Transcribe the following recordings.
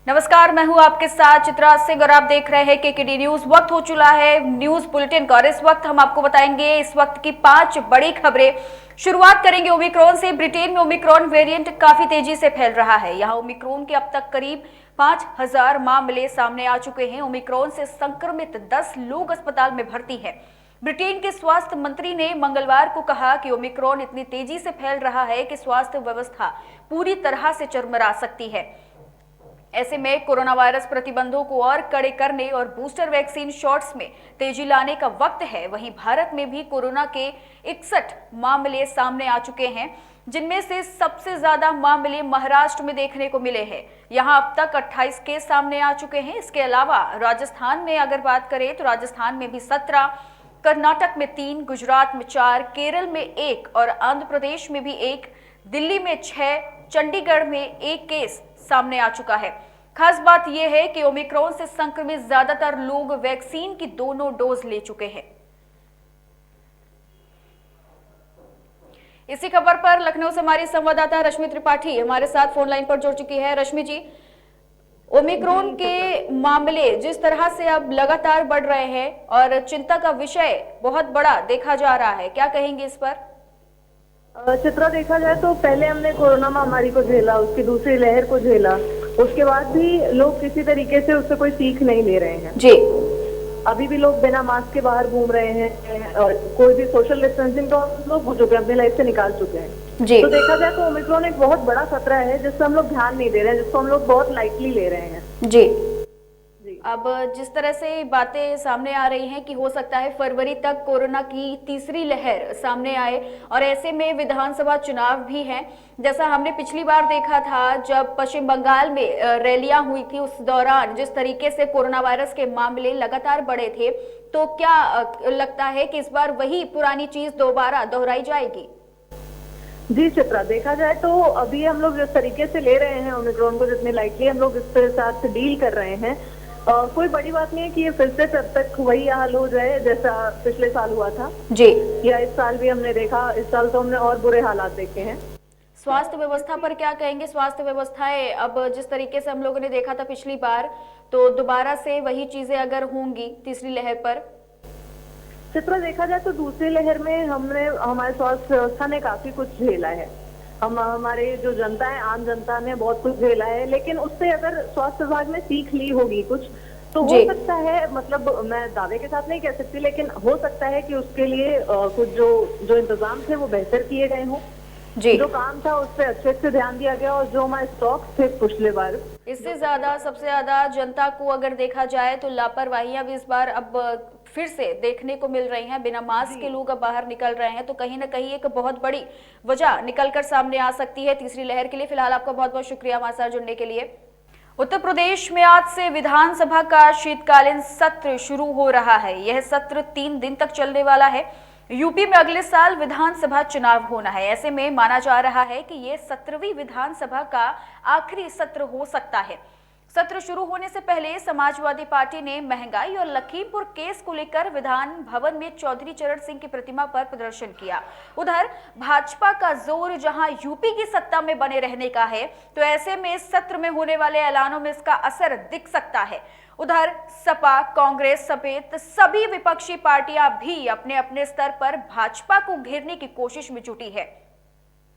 नमस्कार, मैं हूं आपके साथ चित्रा सिंह और आप देख रहे हैं केकेडी न्यूज। वक्त हो चुका है न्यूज बुलेटिन का और इस वक्त हम आपको बताएंगे इस वक्त की 5 बड़ी खबरें। शुरुआत करेंगे ओमिक्रॉन से। ब्रिटेन में ओमिक्रॉन वेरिएंट काफी तेजी से फैल रहा है। यहां ओमिक्रॉन के अब तक करीब 5000 मामले सामने आ चुके हैं। ओमिक्रॉन से संक्रमित 10 लोग अस्पताल में भर्ती हैं। ब्रिटेन के स्वास्थ्य मंत्री ने मंगलवार को कहा कि ओमिक्रॉन इतनी तेजी से फैल रहा है कि स्वास्थ्य व्यवस्था पूरी तरह से चरमरा सकती है। ऐसे में कोरोना वायरस प्रतिबंधों को और कड़े करने और बूस्टर वैक्सीन शॉट्स में तेजी लाने का वक्त है। वहीं भारत में भी कोरोना के 61 मामले सामने आ चुके हैं, जिनमें से सबसे ज्यादा मामले महाराष्ट्र में देखने को मिले हैं। यहां अब तक 28 केस सामने आ चुके हैं। इसके अलावा राजस्थान में अगर बात करें तो राजस्थान में भी 17, कर्नाटक में 3, गुजरात में 4, केरल में 1 और आंध्र प्रदेश में भी 1, दिल्ली में 6, चंडीगढ़ में 1 केस सामने आ चुका है। खास बात यह है कि ओमिक्रॉन से संक्रमित ज्यादातर लोग वैक्सीन की दोनों डोज ले चुके हैं। इसी खबर पर लखनऊ से हमारी संवाददाता रश्मि त्रिपाठी हमारे साथ फोन लाइन पर जुड़ चुकी है। रश्मि जी, ओमिक्रॉन के मामले जिस तरह से अब लगातार बढ़ रहे हैं और चिंता का विषय बहुत बड़ा देखा जा रहा है, क्या कहेंगे इस पर? चित्रा, देखा जाए तो पहले हमने कोरोना महामारी को झेला, उसकी दूसरी लहर को झेला, उसके बाद भी लोग किसी तरीके से उससे कोई सीख नहीं ले रहे हैं। जी, अभी भी लोग बिना मास्क के बाहर घूम रहे हैं और कोई भी सोशल डिस्टेंसिंग तो लोग हो चुके हैं, अपनी लाइफ से निकाल चुके हैं। जी। तो देखा जाए तो ओमिक्रॉन एक बहुत बड़ा खतरा है जिससे हम लोग ध्यान नहीं दे रहे हैं, जिसको हम लोग बहुत लाइटली ले रहे हैं। जी। अब जिस तरह से बातें सामने आ रही हैं कि हो सकता है फरवरी तक कोरोना की तीसरी लहर सामने आए और ऐसे में विधानसभा चुनाव भी हैं। जैसा हमने पिछली बार देखा था जब पश्चिम बंगाल में रैलियां हुई थी, उस दौरान जिस तरीके से कोरोना वायरस के मामले लगातार बढ़े थे, तो क्या लगता है कि इस बार वही पुरानी चीज दोबारा दोहराई जाएगी? जी चित्रा, देखा जाए तो अभी हम लोग जिस तरीके से ले रहे हैं ओमिक्रॉन को, जितने लाइटली हम लोग इसके साथ डील कर रहे हैं, कोई बड़ी बात नहीं है कि ये फिर से तब तक वही हाल हो जाए जैसा पिछले साल हुआ था जी, या इस साल भी हमने देखा। इस साल तो हमने और बुरे हालात देखे हैं। स्वास्थ्य व्यवस्था पर क्या कहेंगे? स्वास्थ्य व्यवस्थाएं अब जिस तरीके से हम लोगों ने देखा था पिछली बार, तो दोबारा से वही चीजें अगर होंगी तीसरी लहर पर? चित्रा, देखा जाए तो दूसरी लहर में हमारे स्वास्थ्य व्यवस्था ने काफी कुछ झेला है। हमारे जो जनता है, आम जनता ने बहुत कुछ झेला है, लेकिन उससे अगर स्वास्थ्य विभाग ने सीख ली होगी कुछ तो हो सकता है, मतलब मैं दावे के साथ नहीं कह सकती, लेकिन हो सकता है कि उसके लिए कुछ जो इंतजाम थे वो बेहतर किए गए हों। जी, जो काम था उस पर अच्छे से ध्यान दिया गया और जो हमारे स्टॉक थे पिछले बार, इससे ज्यादा सबसे ज्यादा जनता को अगर देखा जाए तो लापरवाहियां भी इस बार अब फिर से देखने को मिल रही हैं। बिना मास्क के लोग अब बाहर निकल रहे हैं, तो कहीं ना कहीं एक बहुत बड़ी वजह निकलकर सामने आ सकती है तीसरी लहर के लिए। फिलहाल आपका बहुत बहुत शुक्रिया हमारे साथ जुड़ने के लिए। उत्तर प्रदेश में आज से विधानसभा का शीतकालीन सत्र शुरू हो रहा है। यह सत्र 3 दिन तक चलने वाला है। यूपी में अगले साल विधानसभा चुनाव होना है। ऐसे में माना जा रहा है कि यह 17वीं विधानसभा का आखिरी सत्र हो सकता है। सत्र शुरू होने से पहले समाजवादी पार्टी ने महंगाई और लखीमपुर केस को लेकर विधान भवन में चौधरी चरण सिंह की प्रतिमा पर प्रदर्शन किया। उधर भाजपा का जोर जहां यूपी की सत्ता में बने रहने का है, तो ऐसे में इस सत्र में होने वाले ऐलानों में इसका असर दिख सकता है। उधर सपा, कांग्रेस समेत सभी विपक्षी पार्टियां भी अपने अपने स्तर पर भाजपा को घेरने की कोशिश में जुटी है।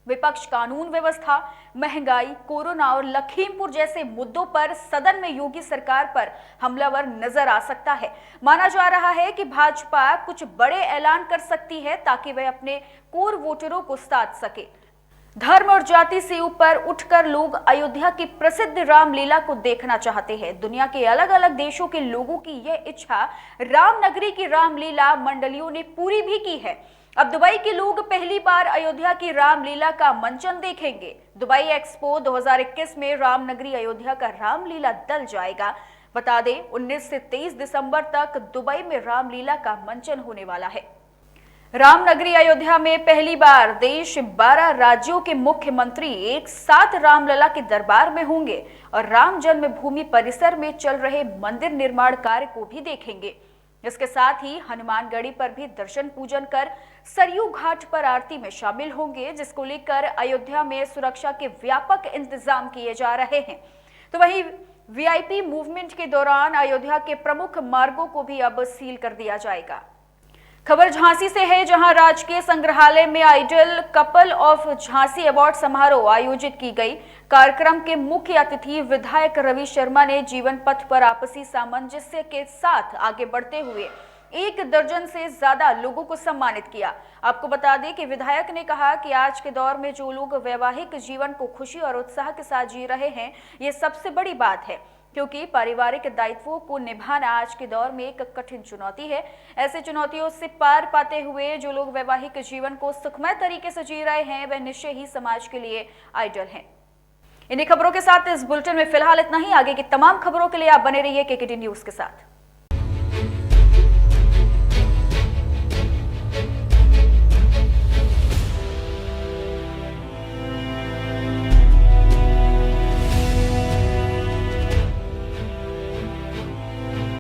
विपक्ष कानून व्यवस्था, महंगाई, कोरोना और लखीमपुर जैसे मुद्दों पर सदन में योगी सरकार पर हमलावर नजर आ सकता है। माना जा रहा है कि भाजपा कुछ बड़े ऐलान कर सकती है ताकि वह अपने कोर वोटरों को साध सके। धर्म और जाति से ऊपर उठकर लोग अयोध्या की प्रसिद्ध रामलीला को देखना चाहते हैं। दुनिया के अलग अलग देशों के लोगों की यह इच्छा रामनगरी की रामलीला मंडलियों ने पूरी भी की है। अब दुबई के लोग पहली बार अयोध्या की रामलीला का मंचन देखेंगे। दुबई एक्सपो 2021 में रामनगरी अयोध्या का रामलीला दल जाएगा। बता दें, 19 से 23 दिसंबर तक दुबई में रामलीला का मंचन होने वाला है। रामनगरी अयोध्या में पहली बार देश 12 राज्यों के मुख्यमंत्री एक साथ रामलला के दरबार में होंगे और राम जन्मभूमि परिसर में चल रहे मंदिर निर्माण कार्य को भी देखेंगे। इसके साथ ही हनुमानगढ़ी पर भी दर्शन पूजन कर सरयू घाट पर आरती में शामिल होंगे, जिसको लेकर अयोध्या में सुरक्षा के व्यापक इंतजाम किए जा रहे हैं। तो वहीं वीआईपी मूवमेंट के दौरान अयोध्या के प्रमुख मार्गों को भी अब सील कर दिया जाएगा। खबर झांसी से है, जहां राजकीय संग्रहालय में ideal couple of Jhansi award समारोह आयोजित की गई। कार्यक्रम के मुख्य अतिथि विधायक रवि शर्मा ने जीवन पथ पर आपसी सामंजस्य के साथ आगे बढ़ते हुए 1 दर्जन से ज्यादा लोगों को सम्मानित किया। आपको बता दें कि विधायक ने कहा कि आज के दौर में जो लोग वैवाहिक जीवन को खुशी और उत्साह के साथ जी रहे हैं, ये सबसे बड़ी बात है, क्योंकि पारिवारिक दायित्वों को निभाना आज के दौर में एक कठिन चुनौती है। ऐसे चुनौतियों से पार पाते हुए जो लोग वैवाहिक जीवन को सुखमय तरीके से जी रहे हैं, वह निश्चय ही समाज के लिए आइडल हैं। इन्हीं खबरों के साथ इस बुलेटिन में फिलहाल इतना ही। आगे की तमाम खबरों के लिए आप बने रहिए केकेडी न्यूज के साथ।